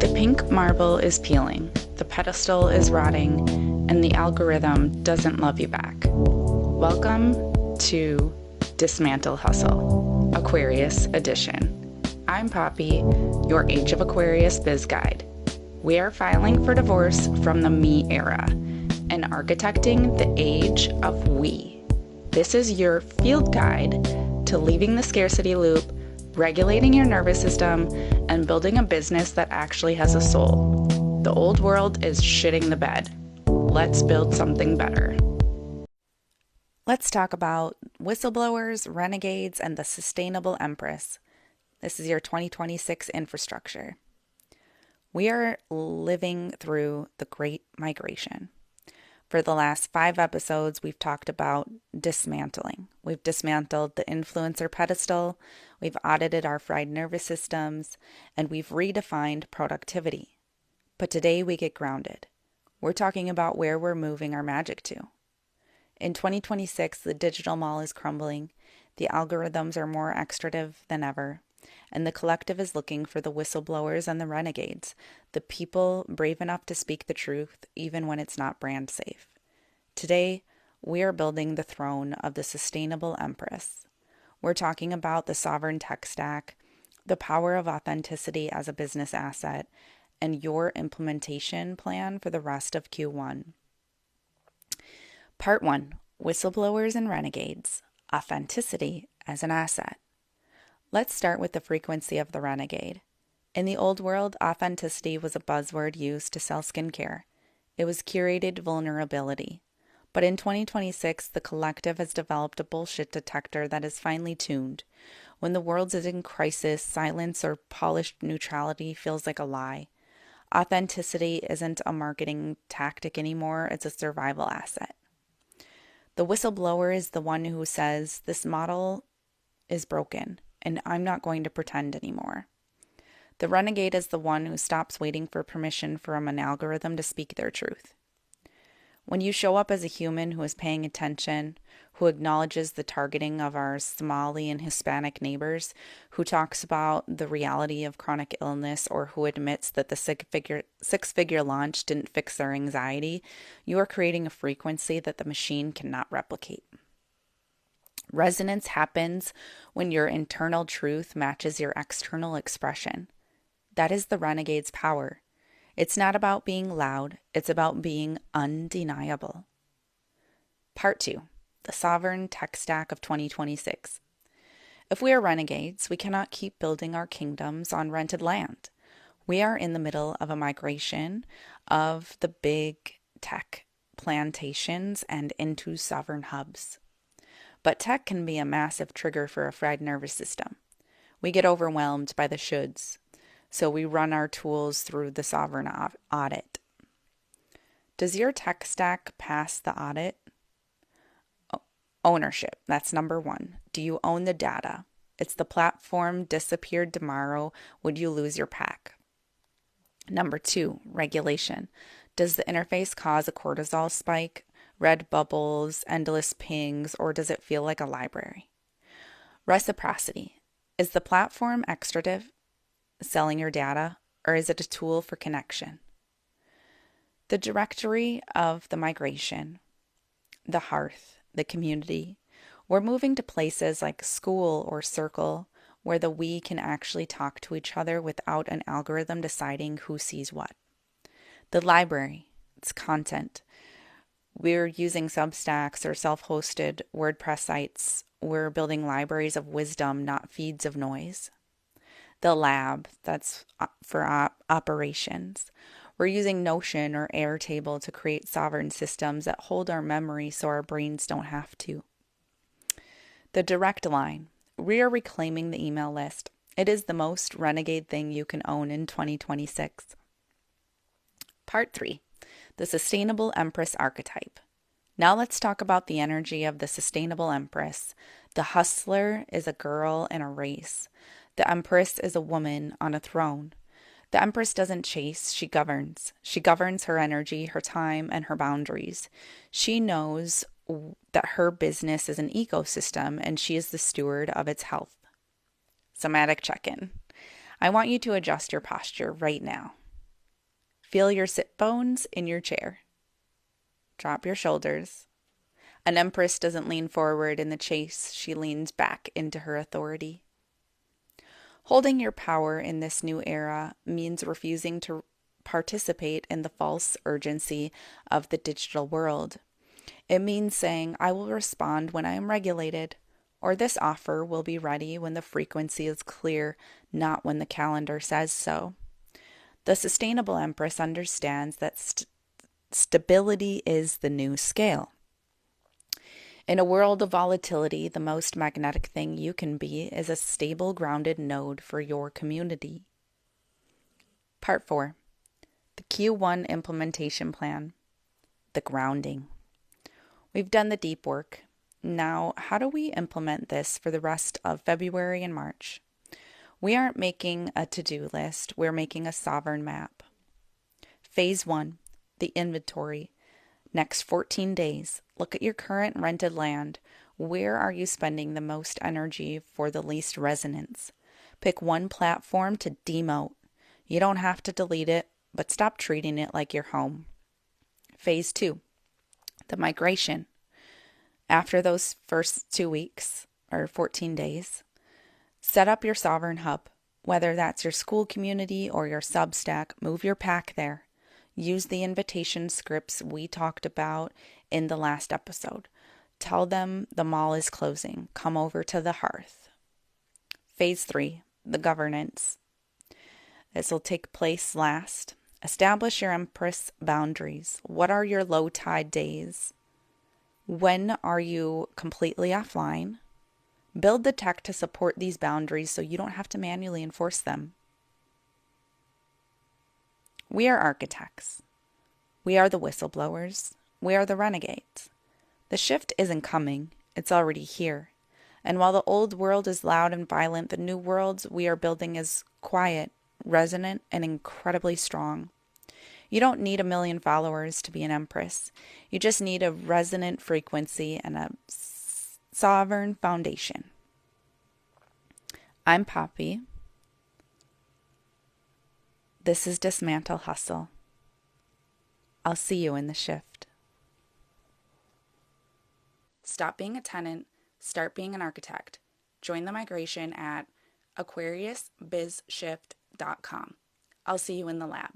The pink marble is peeling, the pedestal is rotting, and the algorithm doesn't love you back. Welcome to Dismantle Hustle, Aquarius Edition. I'm Poppy, your Age of Aquarius biz guide. We are filing for divorce from the me era and architecting the age of we. This is your field guide to leaving the scarcity loop, regulating your nervous system, and building a business that actually has a soul. The old world is shitting the bed. Let's build something better. Let's talk about Whistleblowers, Renegades, and the Sustainable Empress. This is your 2026 infrastructure. We are living through the Great Migration. For the last 5 episodes, we've talked about dismantling. We've dismantled the influencer pedestal, we've audited our fried nervous systems, and we've redefined productivity. But today we get grounded. We're talking about where we're moving our magic to. In 2026, the digital mall is crumbling, the algorithms are more extractive than ever, and the collective is looking for the whistleblowers and the renegades, the people brave enough to speak the truth even when it's not brand safe. Today, we are building the throne of the Sustainable Empress. We're talking about the sovereign tech stack, the power of authenticity as a business asset, and your implementation plan for the rest of Q1. Part 1, Whistleblowers and Renegades, Authenticity as an Asset. Let's start with the frequency of the renegade. In the old world, authenticity was a buzzword used to sell skincare. It was curated vulnerability. But in 2026, the collective has developed a bullshit detector that is finely tuned. When the world is in crisis, silence or polished neutrality feels like a lie. Authenticity isn't a marketing tactic anymore, it's a survival asset. The whistleblower is the one who says, this model is broken, and I'm not going to pretend anymore. The renegade is the one who stops waiting for permission from an algorithm to speak their truth. When you show up as a human who is paying attention, who acknowledges the targeting of our Somali and Hispanic neighbors, who talks about the reality of chronic illness, or who admits that the six-figure launch didn't fix their anxiety, you are creating a frequency that the machine cannot replicate. Resonance happens when your internal truth matches your external expression. That is the renegade's power. It's not about being loud, it's about being undeniable. Part 2, the sovereign tech stack of 2026. If we are renegades, we cannot keep building our kingdoms on rented land. We are in the middle of a migration of the big tech plantations and into sovereign hubs. But tech can be a massive trigger for a fried nervous system. We get overwhelmed by the shoulds, so we run our tools through the sovereign audit. Does your tech stack pass the audit? Ownership, that's number 1. Do you own the data? It's the platform disappeared tomorrow, would you lose your pack? Number 2, regulation. Does the interface cause a cortisol spike, red bubbles, endless pings, or does it feel like a library? Reciprocity. Is the platform extractive, selling your data, or is it a tool for connection? The directory of the migration, the hearth, the community. We're moving to places like school or circle where the we can actually talk to each other without an algorithm deciding who sees what. The library, it's content. We're using Substacks or self-hosted WordPress sites. We're building libraries of wisdom, not feeds of noise. The lab, that's for operations. We're using Notion or Airtable to create sovereign systems that hold our memory so our brains don't have to. The direct line. We are reclaiming the email list. It is the most renegade thing you can own in 2026. Part 3. The Sustainable Empress archetype. Now let's talk about the energy of the Sustainable Empress. The hustler is a girl in a race. The Empress is a woman on a throne. The Empress doesn't chase, she governs. She governs her energy, her time, and her boundaries. She knows that her business is an ecosystem and she is the steward of its health. Somatic check-in. I want you to adjust your posture right now. Feel your sit bones in your chair. Drop your shoulders. An empress doesn't lean forward in the chase, she leans back into her authority. Holding your power in this new era means refusing to participate in the false urgency of the digital world. It means saying, I will respond when I am regulated, or this offer will be ready when the frequency is clear, not when the calendar says so. The Sustainable Empress understands that stability is the new scale. In a world of volatility, the most magnetic thing you can be is a stable, grounded node for your community. Part 4. The Q1 Implementation Plan. The grounding. We've done the deep work. Now, how do we implement this for the rest of February and March? We aren't making a to-do list, we're making a sovereign map. Phase 1, the inventory. Next 14 days, look at your current rented land. Where are you spending the most energy for the least resonance? Pick one platform to demote. You don't have to delete it, but stop treating it like your home. Phase 2, the migration. After those first 2 weeks or 14 days, set up your sovereign hub. Whether that's your school community or your Substack, move your pack there. Use the invitation scripts we talked about in the last episode. Tell them the mall is closing. Come over to the hearth. Phase 3, the governance. This will take place last. Establish your Empress boundaries. What are your low tide days? When are you completely offline? Build the tech to support these boundaries so you don't have to manually enforce them. We are architects. We are the whistleblowers. We are the renegades. The shift isn't coming. It's already here. And while the old world is loud and violent, the new worlds we are building is quiet, resonant, and incredibly strong. You don't need 1 million followers to be an empress. You just need a resonant frequency and a sovereign foundation. I'm Poppy. This is Dismantle Hustle. I'll see you in the shift. Stop being a tenant, start being an architect. Join the migration at AquariusBizShift.com. I'll see you in the lab.